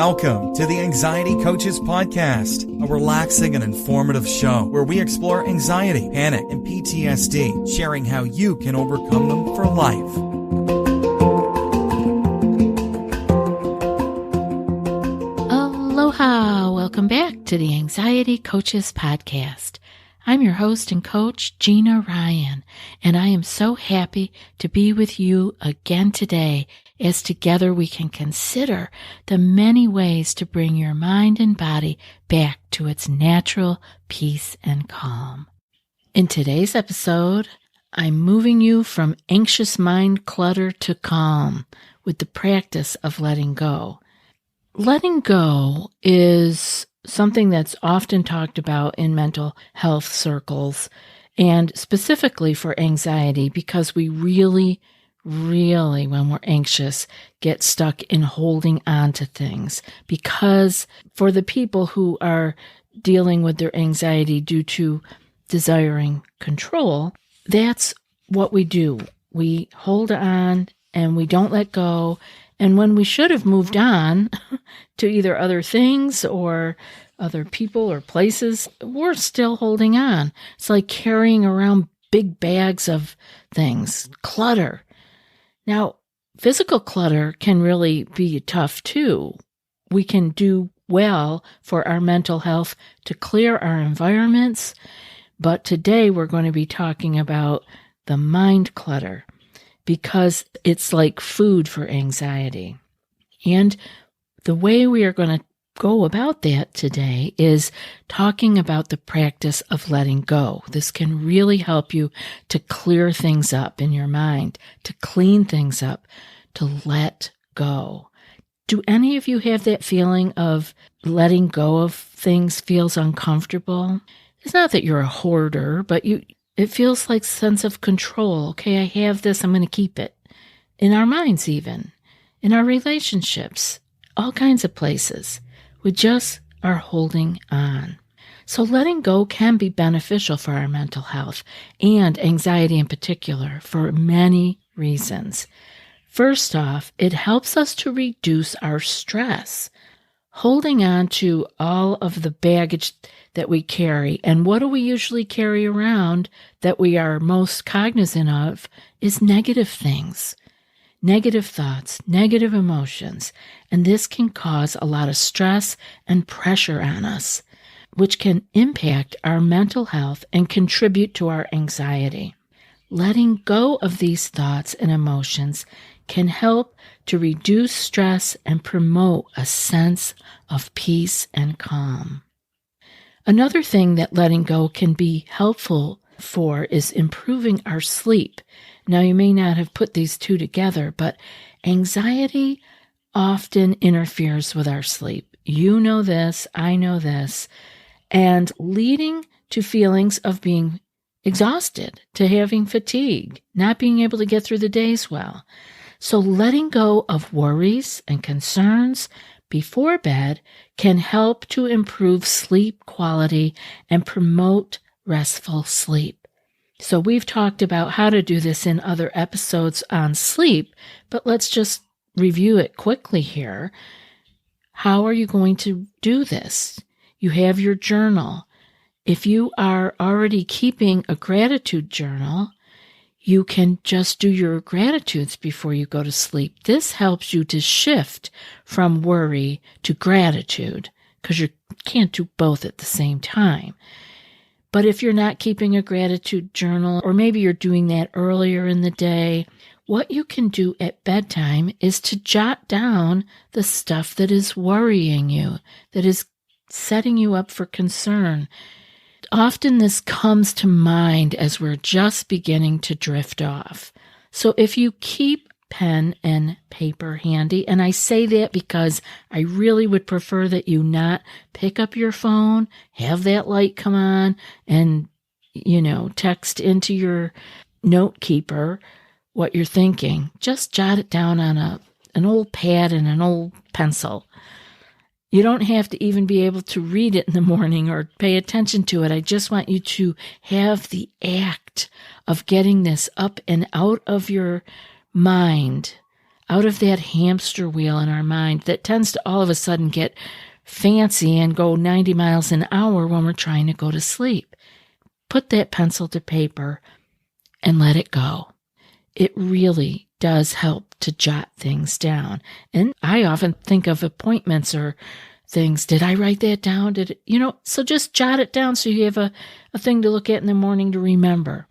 Welcome to the Anxiety Coaches Podcast, a relaxing and informative show where we explore anxiety, panic, and PTSD, sharing how you can overcome them for life. Aloha! Welcome back to the Anxiety Coaches Podcast. I'm your host and coach, Gina Ryan, and I am so happy to be with you again today as together we can consider the many ways to bring your mind and body back to its natural peace and calm. In today's episode, I'm moving you from anxious mind clutter to calm with the practice of letting go. Letting go is something that's often talked about in mental health circles and specifically for anxiety because we really, when we're anxious, get stuck in holding on to things. Because for the people who are dealing with their anxiety due to desiring control, that's what we do. We hold on and we don't let go. And when we should have moved on to either other things or other people or places, we're still holding on. It's like carrying around big bags of things, clutter. Now, physical clutter can really be tough too. We can do well for our mental health to clear our environments, but today we're going to be talking about the mind clutter, because it's like food for anxiety. And the way we are going to go about that today is talking about the practice of letting go. This can really help you to clear things up in your mind, to clean things up, to let go. Do any of you have that feeling of letting go of things feels uncomfortable? It's not that you're a hoarder, but it feels like sense of control. Okay, I have this, I'm going to keep it. In our minds even, in our relationships, all kinds of places. We just are holding on. So letting go can be beneficial for our mental health and anxiety in particular for many reasons. First off, it helps us to reduce our stress. Holding on to all of the baggage that we carry, and what do we usually carry around that we are most cognizant of is negative things, negative thoughts, negative emotions, and this can cause a lot of stress and pressure on us, which can impact our mental health and contribute to our anxiety. Letting go of these thoughts and emotions can help to reduce stress and promote a sense of peace and calm. Another thing that letting go can be helpful for is improving our sleep. Now, you may not have put these two together, but anxiety often interferes with our sleep. You know this, I know this, and leading to feelings of being exhausted, to having fatigue, not being able to get through the days well. So letting go of worries and concerns before bed can help to improve sleep quality and promote restful sleep. So we've talked about how to do this in other episodes on sleep, but let's just review it quickly here. How are you going to do this? You have your journal. If you are already keeping a gratitude journal, you can just do your gratitudes before you go to sleep. This helps you to shift from worry to gratitude because you can't do both at the same time. But if you're not keeping a gratitude journal, or maybe you're doing that earlier in the day, what you can do at bedtime is to jot down the stuff that is worrying you, that is setting you up for concern. Often this comes to mind as we're just beginning to drift off. So if you keep pen and paper handy, and I say that because I really would prefer that you not pick up your phone, have that light come on, and, text into your note keeper what you're thinking. Just jot it down on an old pad and an old pencil. You don't have to even be able to read it in the morning or pay attention to it. I just want you to have the act of getting this up and out of your mind, out of that hamster wheel in our mind that tends to all of a sudden get fancy and go 90 miles an hour when we're trying to go to sleep. Put that pencil to paper and let it go. It really does help to jot things down. And I often think of appointments or things. Did I write that down? So just jot it down so you have a thing to look at in the morning to remember.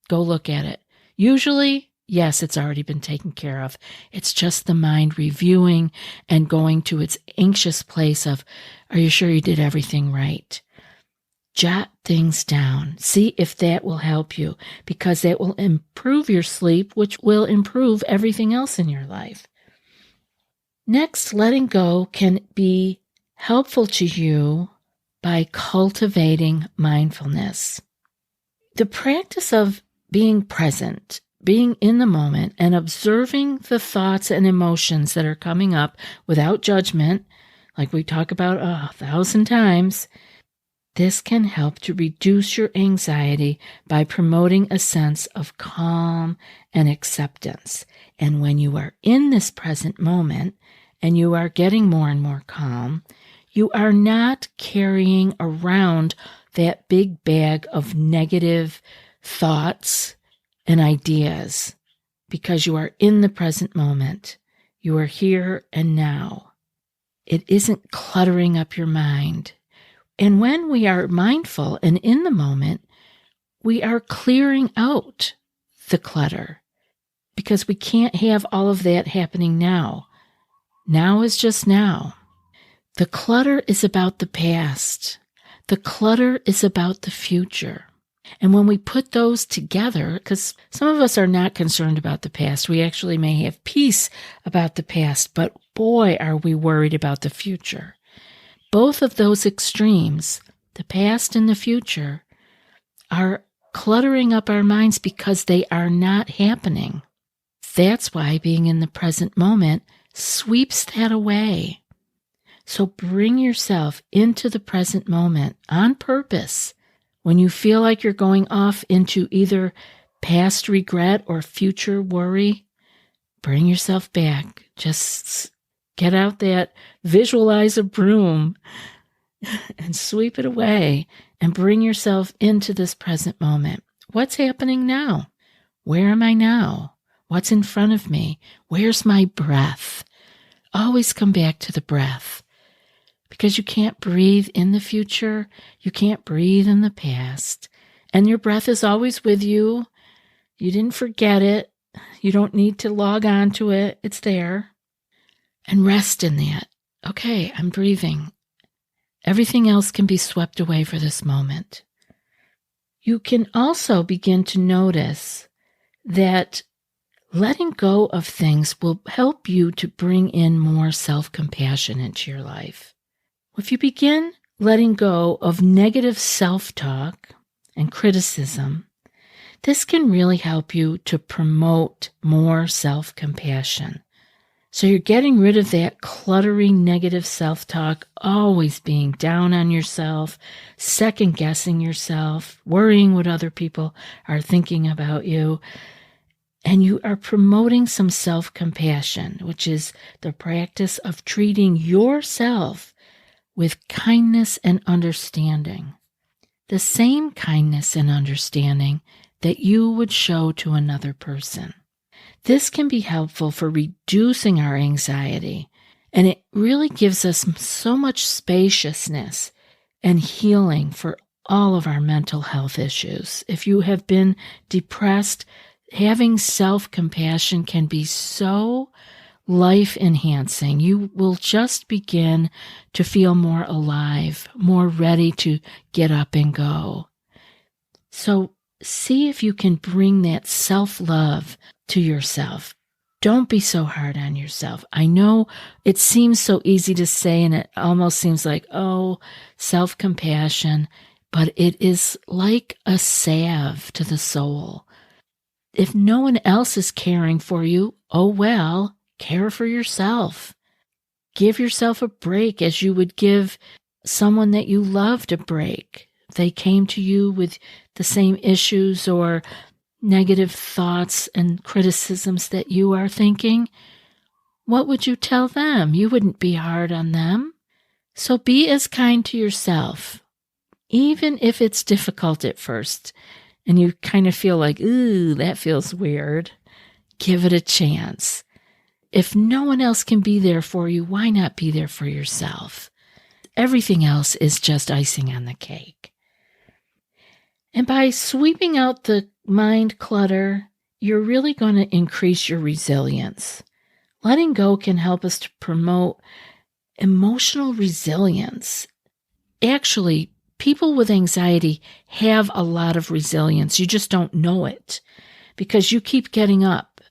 Go look at it. Usually, yes, it's already been taken care of. It's just the mind reviewing and going to its anxious place of, are you sure you did everything right? Jot things down. See if that will help you, because that will improve your sleep, which will improve everything else in your life. Next, letting go can be helpful to you by cultivating mindfulness. The practice of being present, being in the moment, and observing the thoughts and emotions that are coming up without judgment, like we talk about 1,000 times, this can help to reduce your anxiety by promoting a sense of calm and acceptance. And when you are in this present moment and you are getting more and more calm, you are not carrying around that big bag of negative thoughts and ideas, because you are in the present moment. You are here and now. It isn't cluttering up your mind. And when we are mindful and in the moment, we are clearing out the clutter, because we can't have all of that happening now. Now is just now. The clutter is about the past. The clutter is about the future. And when we put those together, because some of us are not concerned about the past, we actually may have peace about the past, but boy, are we worried about the future. Both of those extremes, the past and the future, are cluttering up our minds because they are not happening. That's why being in the present moment sweeps that away. So bring yourself into the present moment on purpose. When you feel like you're going off into either past regret or future worry, bring yourself back. Just get out that visualize a broom and sweep it away and bring yourself into this present moment. What's happening now? Where am I now? What's in front of me? Where's my breath? Always come back to the breath. Because you can't breathe in the future, you can't breathe in the past, and your breath is always with you. You didn't forget it. You don't need to log on to it. It's there. And rest in that. Okay, I'm breathing. Everything else can be swept away for this moment. You can also begin to notice that letting go of things will help you to bring in more self-compassion into your life. If you begin letting go of negative self-talk and criticism, this can really help you to promote more self-compassion. So you're getting rid of that cluttery negative self-talk, always being down on yourself, second-guessing yourself, worrying what other people are thinking about you. And you are promoting some self-compassion, which is the practice of treating yourself with kindness and understanding. The same kindness and understanding that you would show to another person. This can be helpful for reducing our anxiety, and it really gives us so much spaciousness and healing for all of our mental health issues. If you have been depressed, having self-compassion can be so life-enhancing. You will just begin to feel more alive, more ready to get up and go. So see if you can bring that self-love to yourself. Don't be so hard on yourself. I know it seems so easy to say, and it almost seems like, self-compassion, but it is like a salve to the soul. If no one else is caring for you, care for yourself. Give yourself a break as you would give someone that you loved a break. They came to you with the same issues or negative thoughts and criticisms that you are thinking. what would you tell them? You wouldn't be hard on them. So be as kind to yourself, even if it's difficult at first and you kind of feel like, ooh, that feels weird. Give it a chance. If no one else can be there for you, why not be there for yourself? Everything else is just icing on the cake. And by sweeping out the mind clutter, you're really going to increase your resilience. Letting go can help us to promote emotional resilience. Actually, people with anxiety have a lot of resilience. You just don't know it because you keep getting up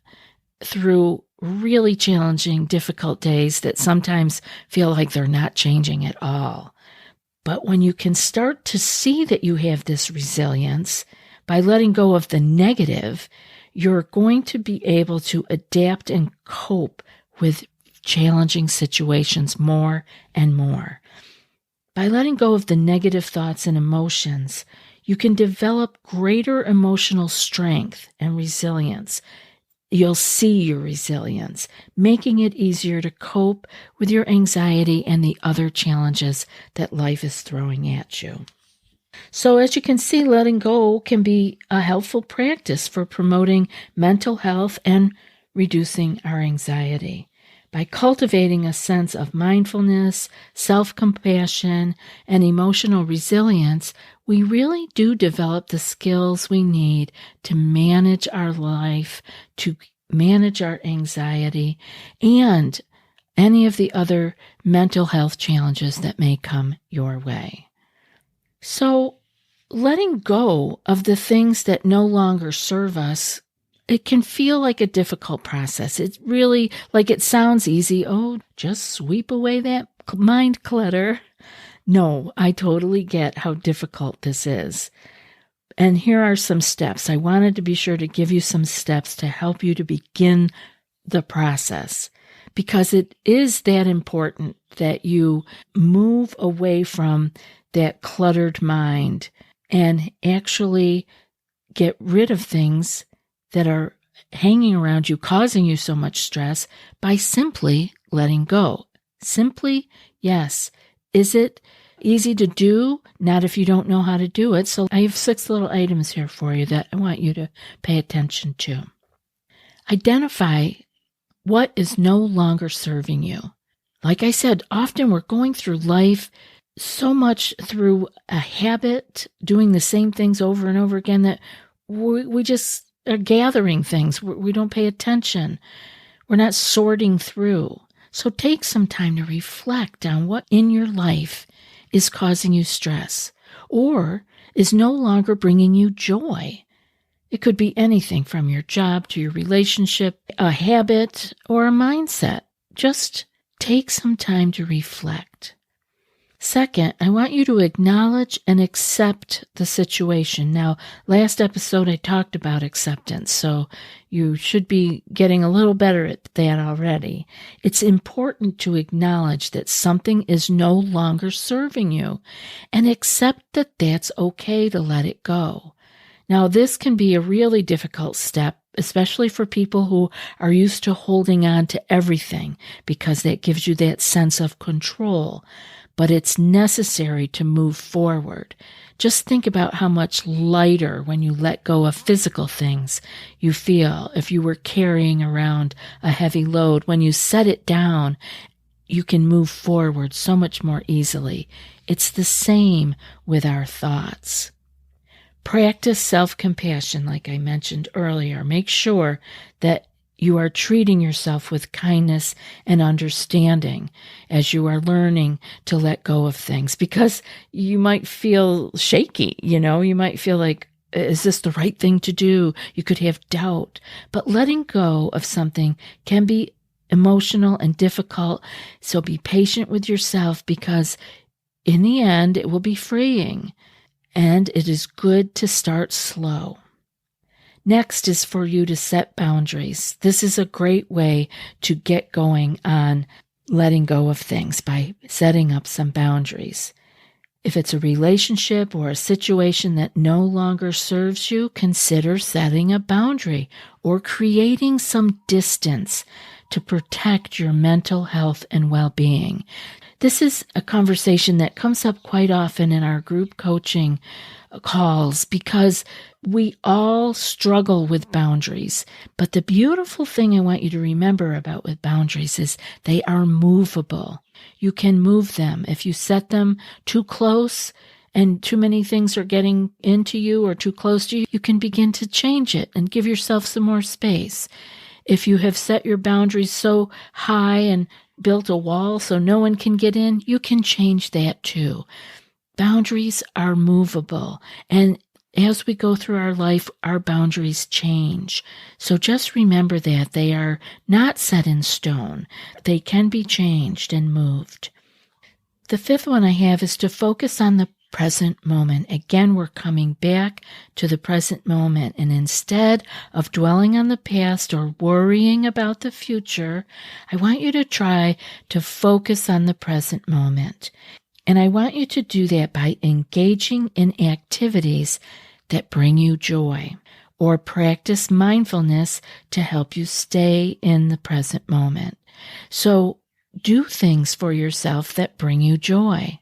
through really challenging, difficult days that sometimes feel like they're not changing at all. But when you can start to see that you have this resilience by letting go of the negative, you're going to be able to adapt and cope with challenging situations more and more. By letting go of the negative thoughts and emotions, you can develop greater emotional strength and resilience. You'll see your resilience, making it easier to cope with your anxiety and the other challenges that life is throwing at you. So as you can see, letting go can be a helpful practice for promoting mental health and reducing our anxiety. By cultivating a sense of mindfulness, self-compassion, and emotional resilience, we really do develop the skills we need to manage our life, to manage our anxiety, and any of the other mental health challenges that may come your way. So, letting go of the things that no longer serve us, it can feel like a difficult process. It's really, like it sounds easy. Oh, just sweep away that mind clutter. No, I totally get how difficult this is. And here are some steps. I wanted to be sure to give you some steps to help you to begin the process, because it is that important that you move away from that cluttered mind and actually get rid of things that are hanging around you, causing you so much stress, by simply letting go. Simply, yes. Is it easy to do? Not if you don't know how to do it. So I have 6 little items here for you that I want you to pay attention to. Identify what is no longer serving you. Like I said, often we're going through life so much through a habit, doing the same things over and over again, that we just are gathering things. We don't pay attention. We're not sorting through. So take some time to reflect on what in your life is causing you stress or is no longer bringing you joy. It could be anything from your job to your relationship, a habit, or a mindset. Just take some time to reflect. Second, I want you to acknowledge and accept the situation. Now, last episode I talked about acceptance, so you should be getting a little better at that already. It's important to acknowledge that something is no longer serving you and accept that that's okay to let it go. Now, this can be a really difficult step, especially for people who are used to holding on to everything, because that gives you that sense of control. But it's necessary to move forward. Just think about how much lighter when you let go of physical things you feel if you were carrying around a heavy load. When you set it down, you can move forward so much more easily. It's the same with our thoughts. Practice self-compassion, like I mentioned earlier. Make sure that you are treating yourself with kindness and understanding as you are learning to let go of things, because you might feel shaky, you might feel like, is this the right thing to do? You could have doubt, but letting go of something can be emotional and difficult. So be patient with yourself, because in the end, it will be freeing, and it is good to start slow. Next is for you to set boundaries. This is a great way to get going on letting go of things, by setting up some boundaries. If it's a relationship or a situation that no longer serves you, consider setting a boundary or creating some distance to protect your mental health and well-being. This is a conversation that comes up quite often in our group coaching calls because we all struggle with boundaries. But the beautiful thing I want you to remember about with boundaries is they are movable. You can move them. If you set them too close and too many things are getting into you or too close to you, you can begin to change it and give yourself some more space. If you have set your boundaries so high and built a wall so no one can get in, you can change that too. Boundaries are movable, and as we go through our life, our boundaries change. So just remember that they are not set in stone. They can be changed and moved. The fifth one I have is to focus on the present moment. Again, we're coming back to the present moment. And instead of dwelling on the past or worrying about the future, I want you to try to focus on the present moment. And I want you to do that by engaging in activities that bring you joy, or practice mindfulness to help you stay in the present moment. So do things for yourself that bring you joy.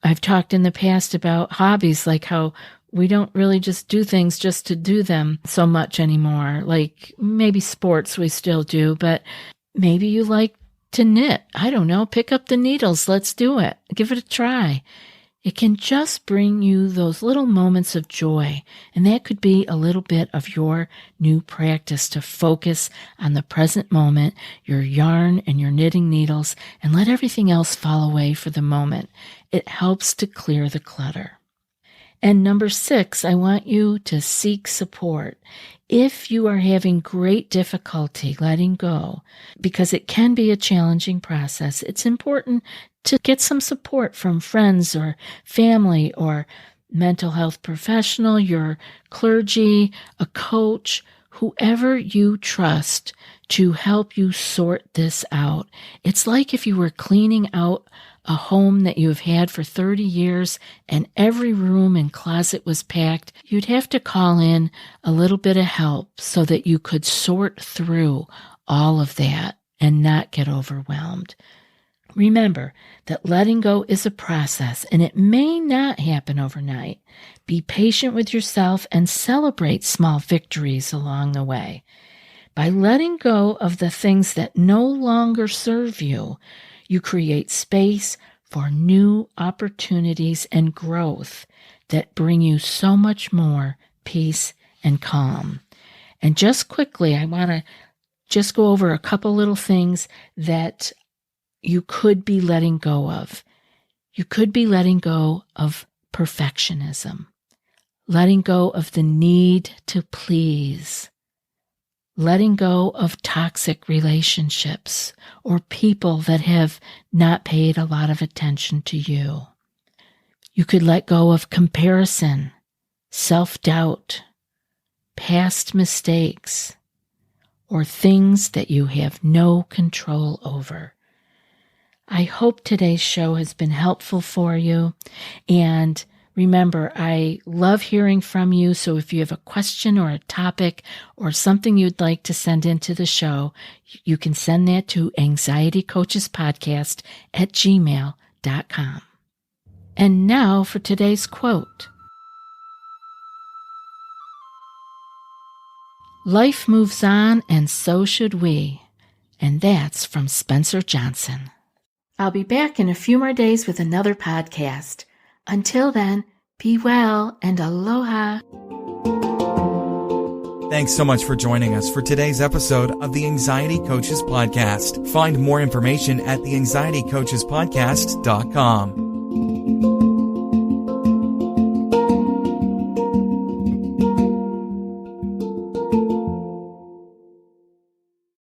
I've talked in the past about hobbies, like how we don't really just do things just to do them so much anymore. Like maybe sports we still do, but maybe you like to knit. I don't know, pick up the needles. Let's do it. Give it a try. It can just bring you those little moments of joy, and that could be a little bit of your new practice to focus on the present moment, your yarn and your knitting needles, and let everything else fall away for the moment. It helps to clear the clutter. And number 6, I want you to seek support. If you are having great difficulty letting go, because it can be a challenging process, it's important to get some support from friends or family or mental health professional, your clergy, a coach, whoever you trust to help you sort this out. It's like if you were cleaning out a home that you've had for 30 years and every room and closet was packed. You'd have to call in a little bit of help so that you could sort through all of that and not get overwhelmed. Remember that letting go is a process and it may not happen overnight. Be patient with yourself and celebrate small victories along the way. By letting go of the things that no longer serve you, you create space for new opportunities and growth that bring you so much more peace and calm. And just quickly, I want to just go over a couple little things that you could be letting go of. You could be letting go of perfectionism, letting go of the need to please, letting go of toxic relationships or people that have not paid a lot of attention to you. You could let go of comparison, self-doubt, past mistakes, or things that you have no control over. I hope today's show has been helpful for you. And remember, I love hearing from you. So if you have a question or a topic or something you'd like to send into the show, you can send that to anxietycoachespodcast@gmail.com. And now for today's quote. Life moves on, and so should we. And that's from Spencer Johnson. I'll be back in a few more days with another podcast. Until then, be well and aloha. Thanks so much for joining us for today's episode of the Anxiety Coaches Podcast. Find more information at theanxietycoachespodcast.com.